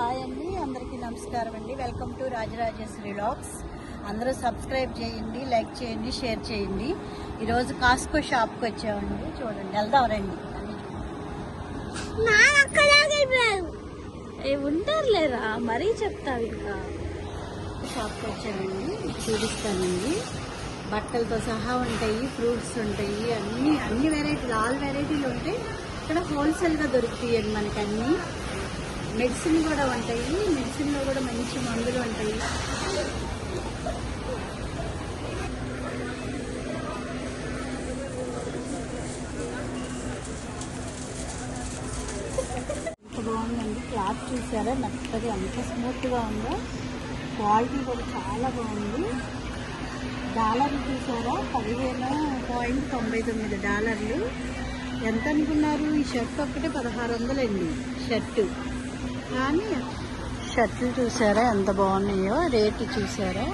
Hi అండి, అందరికీ నమస్కారం అండి. Welcome to Rajarajeshwari vlogs. అందరూ సబ్స్క్రైబ్ చేయండి, లైక్ చేయండి, షేర్ చేయండి. ఈరోజు కాస్కో షాప్కి వచ్చామండి. చూడండి, వెళ్దాం రండి. ఉంటారులేరా, మరీ చెప్తావు. ఇంకా షాప్కి వచ్చామండి, చూపిస్తానండి. బట్టలతో సహా ఉంటాయి, ఫ్రూట్స్ ఉంటాయి, అన్ని వెరైటీలు, ఆల్ వెరైటీలు ఉంటాయి. ఇక్కడ హోల్సేల్గా దొరుకుతాయండి మనకి అన్నీ. మెడిసిన్ కూడా ఉంటాయి, మెడిసిన్లో కూడా మంచి మందులు ఉంటాయి. ఎంత బాగుందండి, క్లాత్ చూసారా, మెత్తగా ఎంత స్మూత్గా ఉందో. క్వాలిటీ కూడా చాలా బాగుంది. డాలర్లు చూసారా, $15.99. ఎంత అనుకున్నారు? ఈ షర్ట్ ఒక్కటే 1600 అండి షర్టు. కానీ షర్ట్లు చూసారా ఎంత బాగున్నాయో. రేటు చూసారా,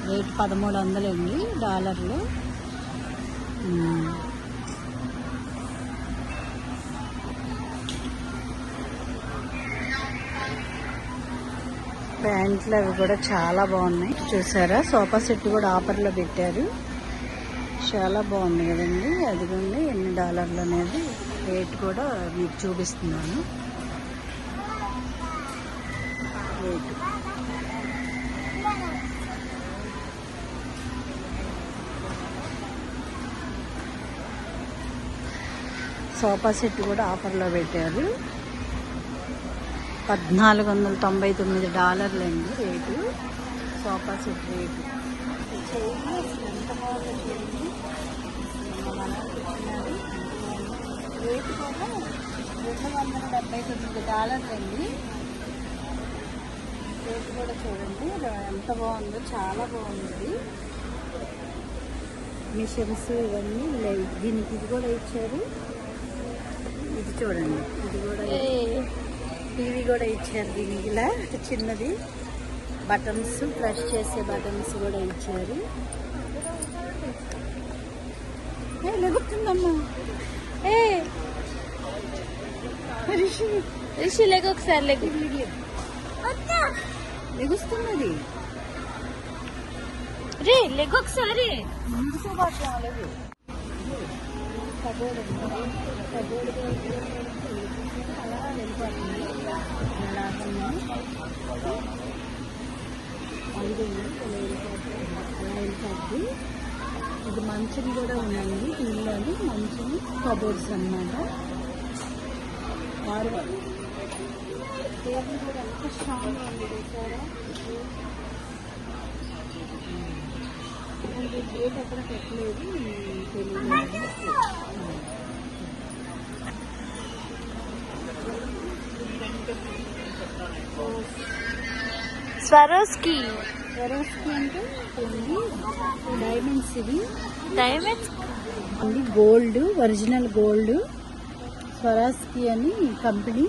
రేటు $1300 అండి డాలర్లు. ప్యాంట్లు అవి కూడా చాలా బాగున్నాయి. చూసారా, సోఫా సెట్ కూడా ఆఫర్లో పెట్టారు. చాలా బాగుంది కదండి. అదిగోండి ఎన్ని డాలర్లు అనేది రేట్ కూడా మీకు చూపిస్తున్నాను. రేటు సోఫా సెట్ కూడా ఆఫర్లో పెట్టారు. $1499 అండి రేటు, సోఫా సెట్ రేటు. ఎంత బాగుందో చూడండి. రేటు కూడా $279 అండి. రేటు కూడా చూడండి ఎంత బాగుందో, చాలా బాగుంది. మిషన్స్ ఇవన్నీ దీనికి ఇది కూడా ఇచ్చారు. ఇది చూడండి, ఇది కూడా టీవీ కూడా ఇచ్చారు దీనికి. ఇలా చిన్నది బటన్స్, ప్రెస్ చేసే బటన్స్ కూడా ఇచ్చారు. లెగుతుందమ్మా, రిషి లెగు ఒకసారి, లెగుస్తున్నది రే, లెగు ఒకసారి. లెగు కబోర్డ్ అలా వెళ్ళిపోతుంది. అలా వెళ్ళిపోద్ది. ఇది మంచం కూడా ఉందండి దీనిలోని. మంచం కబోర్డ్స్ అన్నమాట. టేబుల్ కూడా ఎంత స్ట్రాంగ్గా ఉంది చూసారా. గేట్ ఎక్కడ పెట్టలేదు, తెలియదు. స్వరోస్కి అంటే డైమండ్స్. ఇవి డైమండ్స్ అండి, గోల్డ్, ఒరిజినల్ గోల్డ్. స్వరోస్కి అని కంపెనీ.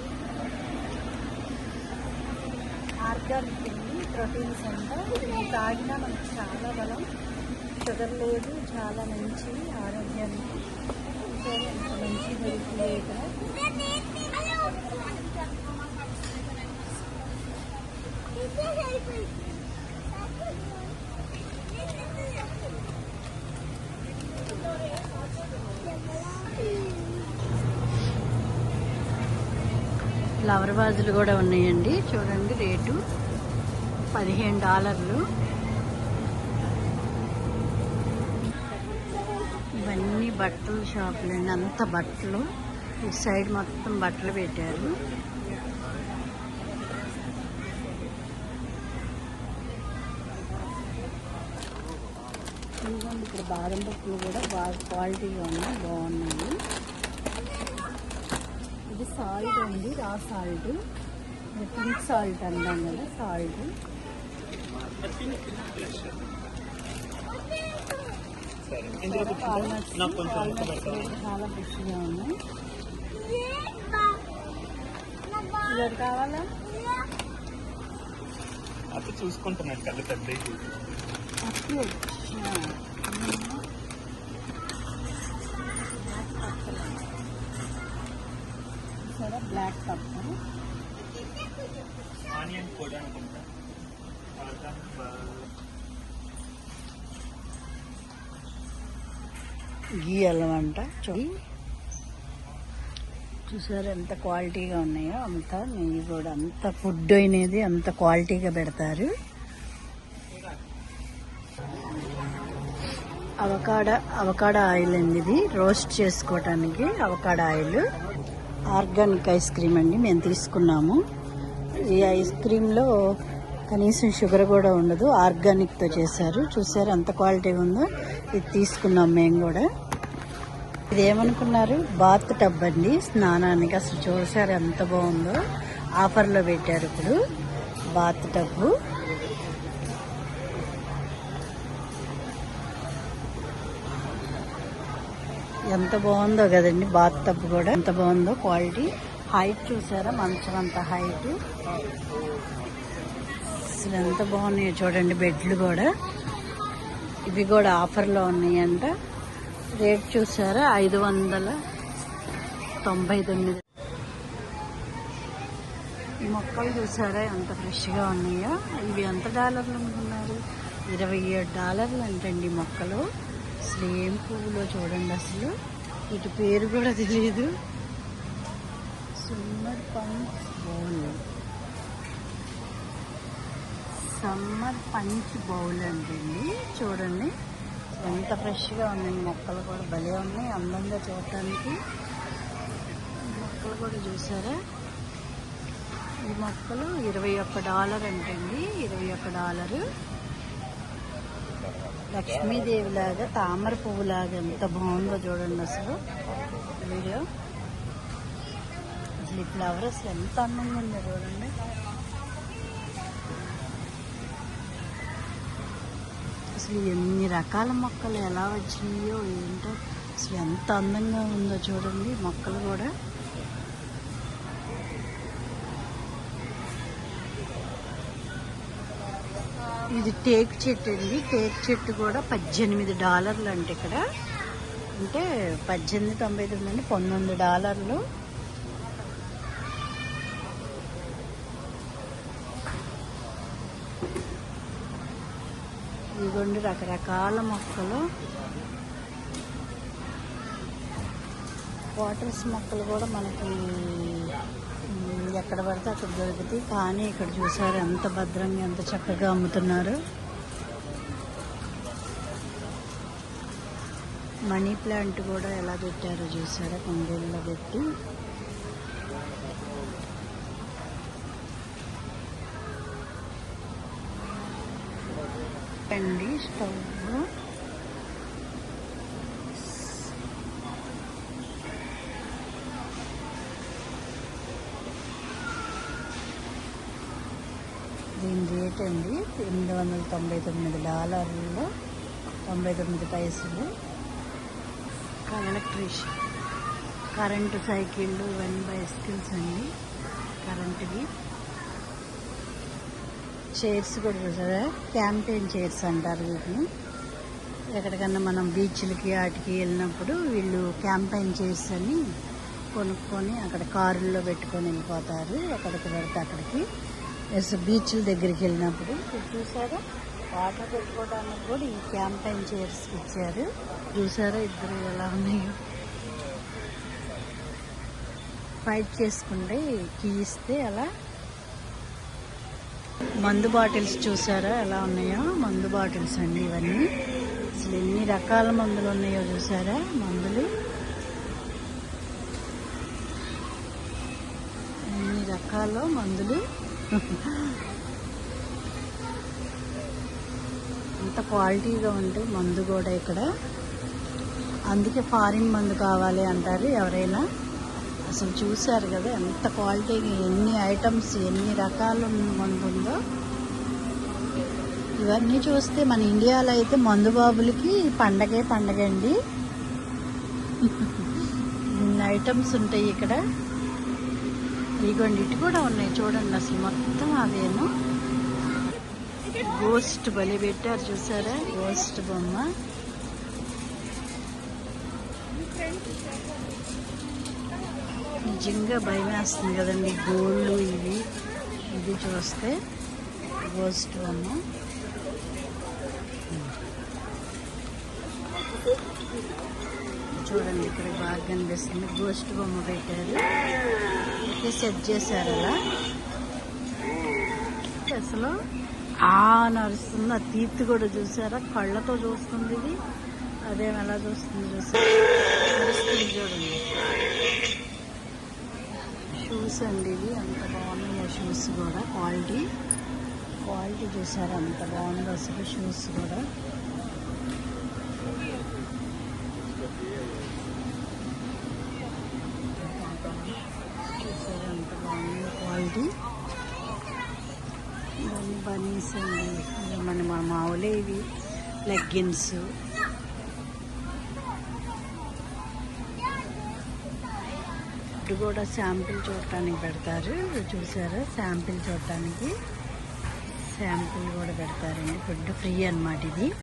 ఆర్గానిక్ అండి, ప్రోటీన్స్ అంట. ఇది తాగినా మనకు చాలా బలం, షుగర్ లేదు, చాలా మంచి ఆరోగ్యానికి. ఎంత మంచి దొరుకుతుంది ఇక్కడ. ఫ్లవర్ వాజులు కూడా ఉన్నాయండి. చూడండి రేటు $15. ఇవన్నీ బట్టల షాపులు అండి, అంత బట్టలు. ఈ సైడ్ మొత్తం బట్టలు పెట్టారు. ఇక్కడ బాదం పప్పులు కూడా బాగా క్వాలిటీగా ఉన్నాయి, బాగున్నాయి. ఇది సాల్ట్ అండి, రా సాల్ట్. పింక్ సాల్ట్ అంటాం కదా, సాల్ట్. చాలా ఫ్రెష్గా ఉన్నాయి. ఇది కావాలా చూసుకుంటున్నాను కళ్ళు పెద్ద. బ్లాక్ కప్ ఆనియన్ కూడా అనుకుంటా. గీ అల్లం అంట. చూసారు ఎంత క్వాలిటీగా ఉన్నాయో. అంతా నెయ్యి కూడా అంత ఫుడ్ అనేది అంత క్వాలిటీగా పెడతారు. అవకాడో ఆయిల్ అండి ఇది, రోస్ట్ చేసుకోవటానికి avocado oil. Organic ice cream అండి మేము తీసుకున్నాము. ఈ ఐస్ క్రీమ్లో కనీసం షుగర్ కూడా ఉండదు, ఆర్గానిక్తో చేశారు. చూసారు ఎంత క్వాలిటీగా ఉందో. ఇది తీసుకున్నాం మేము కూడా. ఇది ఏమనుకున్నారు, బాత్ టబ్ అండి స్నానానికి. అసలు చూసారు ఎంత బాగుందో. ఆఫర్లో పెట్టారు ఇప్పుడు బాత్ టబ్. ఎంత బాగుందో కదండి బాత్ టబ్ కూడా. ఎంత బాగుందో క్వాలిటీ. హైట్ చూసారా, మంచం అంత హైట్. అసలు ఎంత బాగున్నాయో చూడండి. బెడ్లు కూడా ఇవి కూడా ఆఫర్లో ఉన్నాయంట. రేట్ చూసారా, 599. ఈ మొక్కలు చూసారా ఎంత ఫ్రెష్గా ఉన్నాయో. ఇవి ఎంత డాలర్లు అనుకున్నారు, $27 అంటండి మొక్కలు. అసలు ఏం పువ్వులో చూడండి. అసలు వీటి పేరు కూడా తెలియదు. సమ్మర్ పంచ్ బౌల్ అంటండి. చూడండి ఎంత ఫ్రెష్గా ఉన్నాయి మొక్కలు కూడా. భలే ఉన్నాయి అందంగా చూడటానికి. మొక్కలు కూడా చూసారా. ఈ మొక్కలు $21 అంటండి. $21. లక్ష్మీదేవి లాగా, తామర పువ్వు లాగా ఎంత బాగుందో చూడండి. అసలు వీడియో అసలు ఈ ఫ్లవర్ అసలు ఎంత అందంగా ఉందో చూడండి. అసలు ఎన్ని రకాల మొక్కలు ఎలా వచ్చినాయో ఏంటో. అసలు ఎంత అందంగా ఉందో చూడండి మొక్కలు కూడా. ఇది టేక్ చెట్టు అండి. టేక్ చెట్టు కూడా $18 అంటే ఇక్కడ. అంటే 1899 అంటే $19. ఇదిగోండి రకరకాల మొక్కలు. వాటర్స్ మొక్కలు కూడా మనకి ఎక్కడ పడితే అక్కడ దొరుకుతాయి. కానీ ఇక్కడ చూసారు ఎంత భద్రంగా ఎంత చక్కగా అమ్ముతున్నారు. మనీ ప్లాంట్ కూడా ఎలా పెట్టారో చూసారా, కుండీల్లో పెట్టి. అండి స్టవ్ దీని రేట్ అండి $899, 99 పైసలు. ఎలక్ట్రీషియన్ కరెంటు సైకిళ్ళు ఇవన్నీ బైసికల్స్ అండి కరెంటువి. చైర్స్ కూడా చూసారా, క్యాంపెయిన్ చైర్స్ అంటారు వీటిని. ఎక్కడికన్నా మనం బీచ్లకి వాటికి వెళ్ళినప్పుడు వీళ్ళు క్యాంపెయిన్ చైర్స్ అని కొనుక్కొని అక్కడ కారుల్లో పెట్టుకొని వెళ్ళిపోతారు ఎక్కడికి పడితే అక్కడికి. బీచ్ల దగ్గరికి వెళ్ళినప్పుడు చూసారా, వాటర్ పెట్టుకోవడానికి కూడా ఈ క్యాంపెయిన్ చైర్స్ ఇచ్చారు. చూసారా ఇద్దరు ఎలా ఉన్నాయో. ఫైట్ చేసుకుంటే కీ ఇస్తే అలా. మందు బాటిల్స్ చూసారా ఎలా ఉన్నాయో. మందు బాటిల్స్ అండి ఇవన్నీ. అసలు ఎన్ని రకాల మందులు ఉన్నాయో చూసారా. మందులు ఎన్ని రకాల మందులు. అంత క్వాలిటీగా ఉంటుంది మందు కూడా ఇక్కడ. అందుకే ఫారిన్ మందు కావాలి అంటారు ఎవరైనా. అసలు చూసారు కదా ఎంత క్వాలిటీగా, ఎన్ని ఐటమ్స్, ఎన్ని రకాల మందు ఉందో. ఇవన్నీ చూస్తే మన ఇండియాలో అయితే మందు బాబులకి పండగే పండగ అండి. ఇన్ని ఐటమ్స్ ఉంటాయి ఇక్కడ. ఇదిగోండి ఇటు కూడా ఉన్నాయి చూడండి. అసలు మొత్తం అవేను. గోస్ట్ బలి పెట్టారు చూసారా, గోస్ట్ బొమ్మ. నిజంగా భయం వేస్తుంది కదండి. గోళ్ళు ఇవి ఇది చూస్తే గోస్ట్ బొమ్మ. చూడండి ఇక్కడ బాగా కనిపిస్తుంది. గోస్ట్ బొమ్మ పెట్టారు, సెట్ చేశారు అలా. అసలు నడుస్తుంది. ఆ తీర్తి కూడా చూసారా, కళ్ళతో చూస్తుంది ఇది. అదేం ఎలా చూస్తుంది చూసారా, నడుస్తుంది చూడండి. షూస్ అండి ఇవి, అంత బాగున్నాయి ఆ షూస్ కూడా. క్వాలిటీ చూసారా అంత బాగుంది అసలు షూస్ కూడా. చూసారా అంత బాగుంది క్వాలిటీ. బనీస్ అండి, మన మామూలే ఇవి లెగ్గిన్స్. ఫుడ్ కూడా శాంపిల్ చూడటానికి పెడతారు. చూసారా, శాంపిల్ చూడటానికి శాంపిల్ కూడా పెడతారండి. ఫుడ్ ఫ్రీ అన్నమాట ఇది.